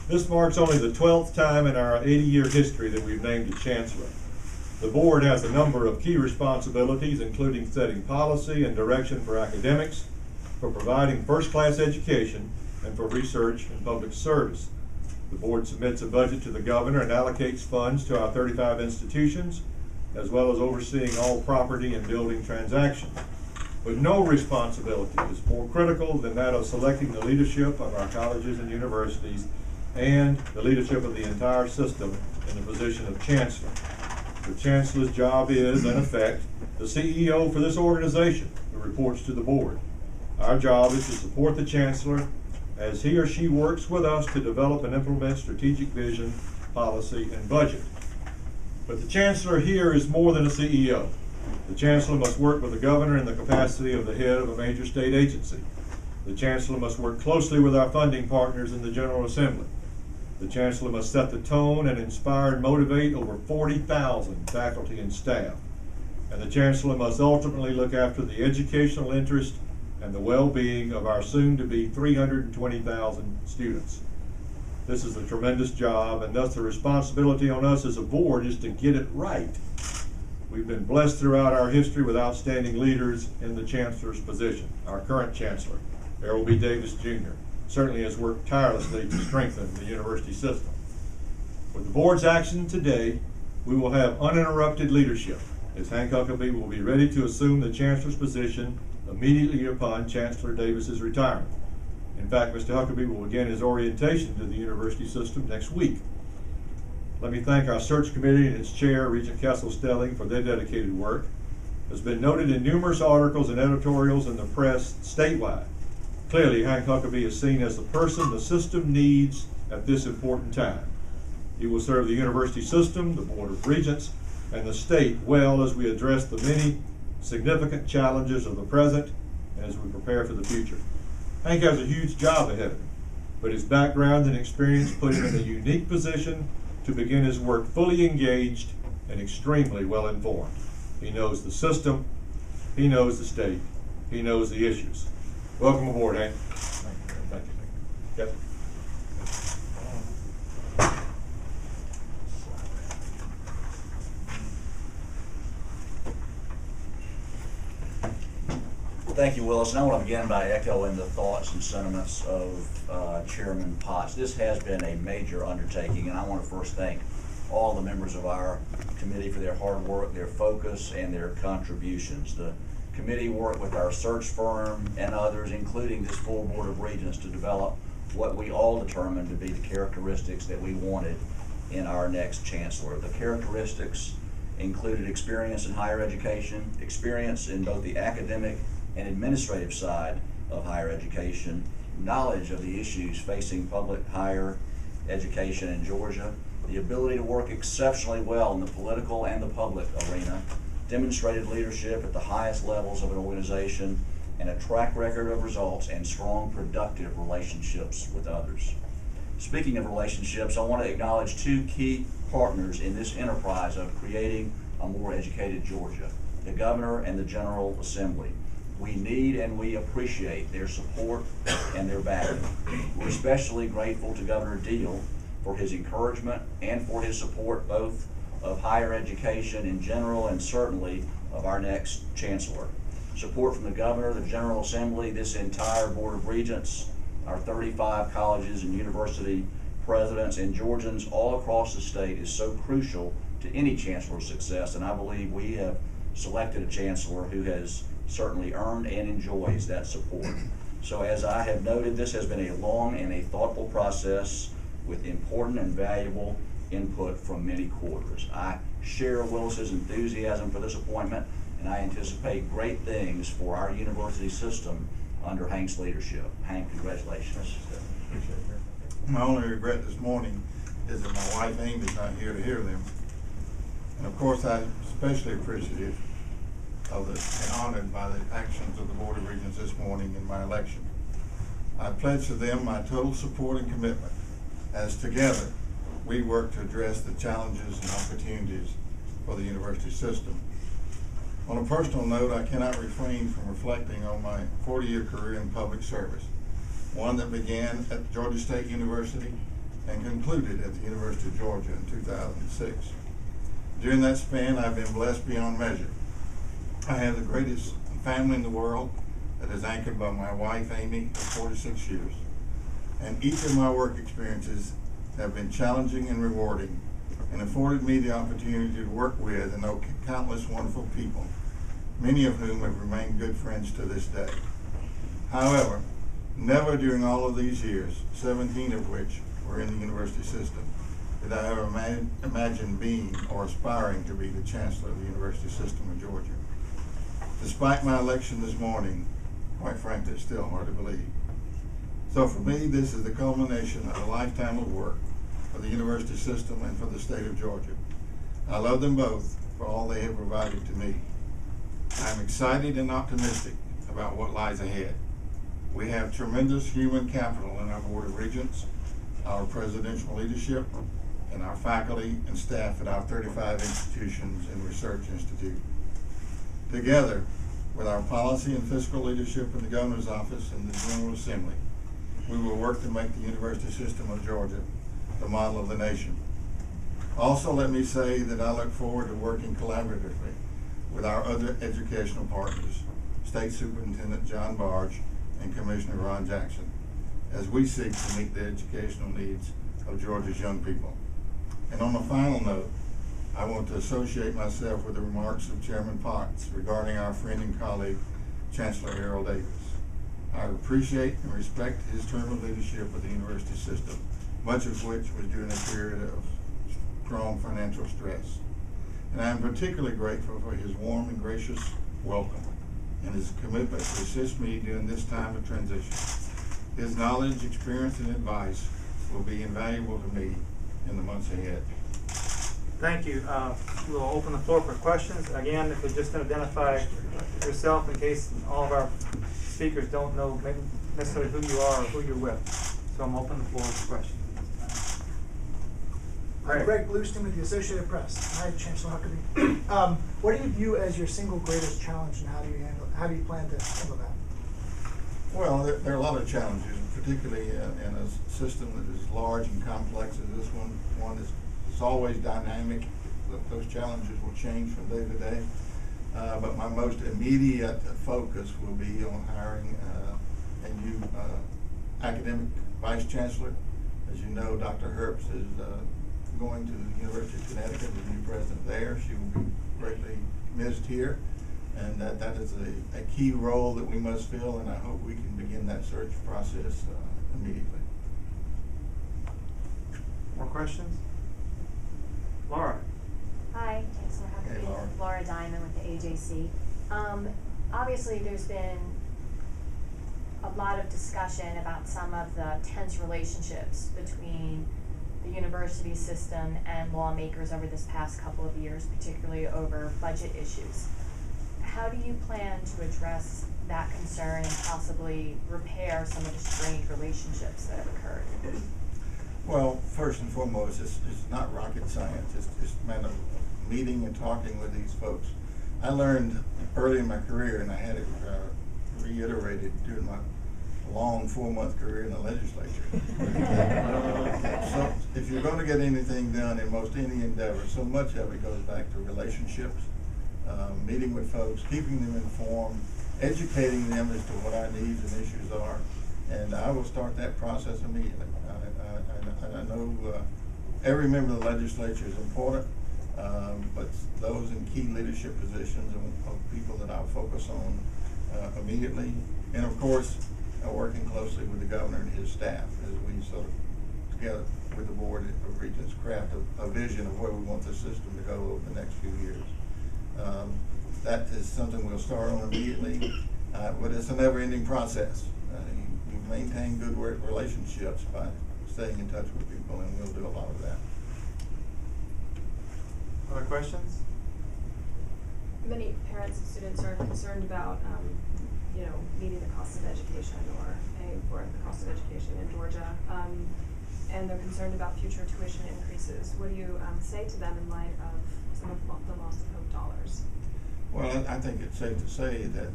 This marks only the 12th time in our 80-year history that we've named a chancellor. The board has a number of key responsibilities, including setting policy and direction for academics, for providing first-class education, and for research and public service. The board submits a budget to the governor and allocates funds to our 35 institutions, as well as overseeing all property and building transactions. But no responsibility is more critical than that of selecting the leadership of our colleges and universities and the leadership of the entire system in the position of chancellor. The chancellor's job is, in effect, the CEO for this organization who reports to the board. Our job is to support the chancellor as he or she works with us to develop and implement strategic vision, policy, and budget. But the chancellor here is more than a CEO. The chancellor must work with the governor in the capacity of the head of a major state agency. The chancellor must work closely with our funding partners in the General Assembly. The chancellor must set the tone and inspire and motivate over 40,000 faculty and staff. And the chancellor must ultimately look after the educational interest and the well-being of our soon-to-be 320,000 students. This is a tremendous job, and thus the responsibility on us as a board is to get it right. We've been blessed throughout our history with outstanding leaders in the chancellor's position. Our current chancellor, Errol B. Davis, Jr., certainly has worked tirelessly to strengthen the university system. With the board's action today, we will have uninterrupted leadership, as Hank Huckabee will be ready to assume the chancellor's position immediately upon Chancellor Davis's retirement. In fact, Mr. Huckabee will begin his orientation to the university system next week. Let me thank our search committee and its chair, Regent Kessel-Stelling, for their dedicated work. It has been noted in numerous articles and editorials in the press statewide. Clearly, Hank Huckabee is seen as the person the system needs at this important time. He will serve the university system, the Board of Regents, and the state well as we address the many significant challenges of the present and as we prepare for the future. Hank has a huge job ahead of him, but his background and experience put him in a unique position to begin his work fully engaged and extremely well informed. He knows the system, he knows the state, he knows the issues. Welcome aboard, Hank. Thank you. Yep. Thank you, Willis. And I want to begin by echoing the thoughts and sentiments of Chairman Potts. This has been a major undertaking, and I want to first thank all the members of our committee for their hard work, their focus, and their contributions. The committee worked with our search firm and others, including this full Board of Regents, to develop what we all determined to be the characteristics that we wanted in our next chancellor. The characteristics included experience in higher education, experience in both the academic and administrative side of higher education, knowledge of the issues facing public higher education in Georgia, the ability to work exceptionally well in the political and the public arena, demonstrated leadership at the highest levels of an organization, and a track record of results and strong, productive relationships with others. Speaking of relationships, I want to acknowledge two key partners in this enterprise of creating a more educated Georgia, the Governor and the General Assembly. We need and we appreciate their support and their backing. We're especially grateful to Governor Deal for his encouragement and for his support both of higher education in general and certainly of our next chancellor. Support from the Governor, the General Assembly, this entire Board of Regents, our 35 colleges and university presidents, and Georgians all across the state is so crucial to any chancellor's success, and I believe we have selected a chancellor who has certainly earned and enjoys that support. So as I have noted, this has been a long and a thoughtful process with important and valuable input from many quarters. I share Willis's enthusiasm for this appointment, and I anticipate great things for our university system under Hank's leadership. Hank, congratulations. My only regret this morning is that my wife Amy is not here to hear them. And of course, I'm especially appreciative of and honored by the actions of the Board of Regents this morning in my election. I pledge to them my total support and commitment as together we work to address the challenges and opportunities for the university system. On a personal note, I cannot refrain from reflecting on my 40-year career in public service, one that began at Georgia State University and concluded at the University of Georgia in 2006. During that span, I've been blessed beyond measure. I have the greatest family in the world that is anchored by my wife, Amy, of 46 years. And each of my work experiences have been challenging and rewarding and afforded me the opportunity to work with and know countless wonderful people, many of whom have remained good friends to this day. However, never during all of these years, 17 of which were in the university system, did I ever imagine being or aspiring to be the Chancellor of the University System of Georgia. Despite my election this morning, quite frankly, it's still hard to believe. So for me, this is the culmination of a lifetime of work for the university system and for the state of Georgia. I love them both for all they have provided to me. I'm excited and optimistic about what lies ahead. We have tremendous human capital in our Board of Regents, our presidential leadership, and our faculty and staff at our 35 institutions and research institute. Together, with our policy and fiscal leadership in the Governor's Office and the General Assembly, we will work to make the University System of Georgia the model of the nation. Also, let me say that I look forward to working collaboratively with our other educational partners, State Superintendent John Barge and Commissioner Ron Jackson, as we seek to meet the educational needs of Georgia's young people. And on a final note, I want to associate myself with the remarks of Chairman Potts regarding our friend and colleague, Chancellor Harold Davis. I appreciate and respect his term of leadership of the university system, much of which was during a period of strong financial stress. And I am particularly grateful for his warm and gracious welcome and his commitment to assist me during this time of transition. His knowledge, experience, and advice will be invaluable to me in the months ahead. Thank you. We'll open the floor for questions. Again, if you just identify yourself in case all of our speakers don't know necessarily who you are or who you're with. So I'm opening the floor for questions. I'm Greg Blueston with the Associated Press. Hi, Chancellor Huckabee. What do you view as your single greatest challenge, and how do you plan to handle that? Well, there are a lot of challenges, particularly in a system that is large and complex as this one is. It's always dynamic. Those challenges will change from day to day. But my most immediate focus will be on hiring a new academic vice chancellor. As you know, Dr. Herbst is going to the University of Connecticut, the new president there. She will be greatly missed here. And that is a key role that we must fill, and I hope we can begin that search process immediately. More questions? Laura. Hi, Chancellor Huckabee. Hey, Laura. Laura Diamond with the AJC. Obviously, there's been a lot of discussion about some of the tense relationships between the university system and lawmakers over this past couple of years, particularly over budget issues. How do you plan to address that concern and possibly repair some of the strained relationships that have occurred? Well, first and foremost, it's not rocket science. It's a matter of meeting and talking with these folks. I learned early in my career, and I had it reiterated during my long 4-month career in the legislature. So if you're going to get anything done in most any endeavor, so much of it goes back to relationships, meeting with folks, keeping them informed, educating them as to what our needs and issues are. And I will start that process immediately. I know every member of the legislature is important, but those in key leadership positions are people that I'll focus on immediately. And of course, working closely with the governor and his staff as we sort of, together with the Board of Regents, craft a vision of where we want the system to go over the next few years. That is something we'll start on immediately, but it's a never-ending process. You maintain good relationships by staying in touch with people, and we'll do a lot of that. Other questions? Many parents and students are concerned about, meeting the cost of education or paying for the cost of education in Georgia, and they're concerned about future tuition increases. What do you say to them in light of some of the lost of hope dollars? Well, I think it's safe to say that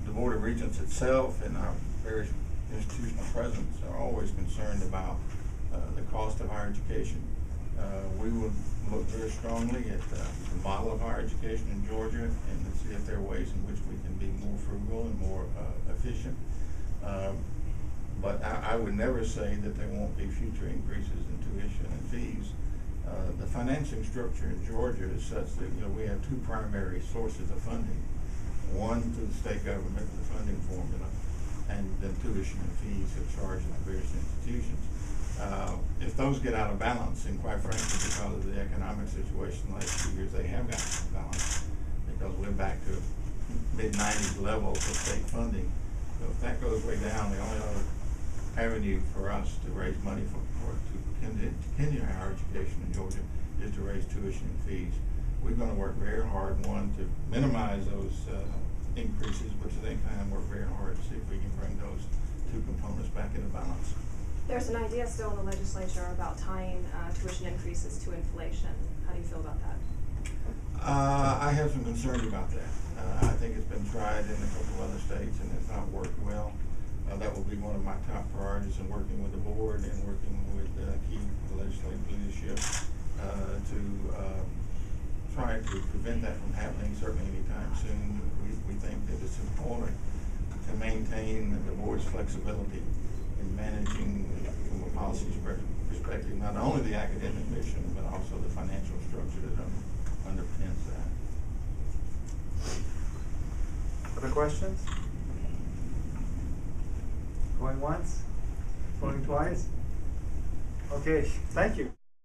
the Board of Regents itself and our various institutional presidents are always concerned about the cost of higher education. We will look very strongly at the model of higher education in Georgia and to see if there are ways in which we can be more frugal and more efficient. But I would never say that there won't be future increases in tuition and fees. The financing structure in Georgia is such that, you know, we have two primary sources of funding. One through the state government, the funding formula, and then tuition and fees are charged at the various institutions. If those get out of balance, and quite frankly, because of the economic situation the last few years, they have gotten out of balance, because we're back to mid-90s levels of state funding. So if that goes way down, the only other avenue for us to raise money to continue higher education in Georgia is to raise tuition and fees. We're going to work very hard, one, to minimize those increases, but at the same time work very hard to see if we can bring those two components back into balance. There's an idea still in the legislature about tying tuition increases to inflation. How do you feel about that? I have some concerns about that. I think it's been tried in a couple of other states and it's not worked well. That will be one of my top priorities in working with the board and working with key legislative leadership to try to prevent that from happening, certainly anytime soon. We think that it's important to maintain the board's flexibility in managing from a policy perspective, not only the academic mission, but also the financial structure that underpins that. Other questions? Going once? Going twice? Okay, thank you.